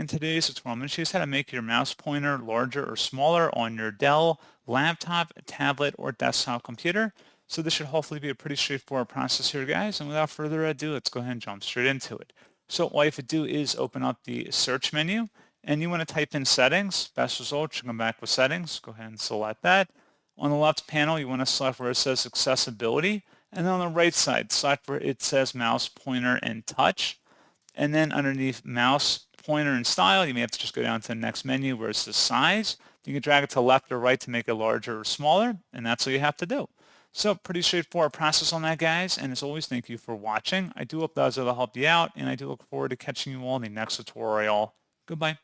In today's tutorial, I'm going to show you how to make your mouse pointer larger or smaller on your Dell laptop, tablet, or desktop computer. So this should hopefully be a pretty straightforward process here, guys. And without further ado, let's go ahead and jump straight into it. So all you have to do is open up the search menu, and you want to type in settings. Best result should come back with settings. Go ahead and select that. On the left panel, you want to select where it says accessibility. And then on the right side, select where it says mouse pointer and touch. And then underneath mouse pointer and style, you may have to just go down to the next menu where it says size. You can drag it to left or right to make it larger or smaller, and that's all you have to do. So pretty straightforward process on that, guys. And as always, thank you for watching. I do hope that was able to help you out, and I do look forward to catching you all in the next tutorial. Goodbye.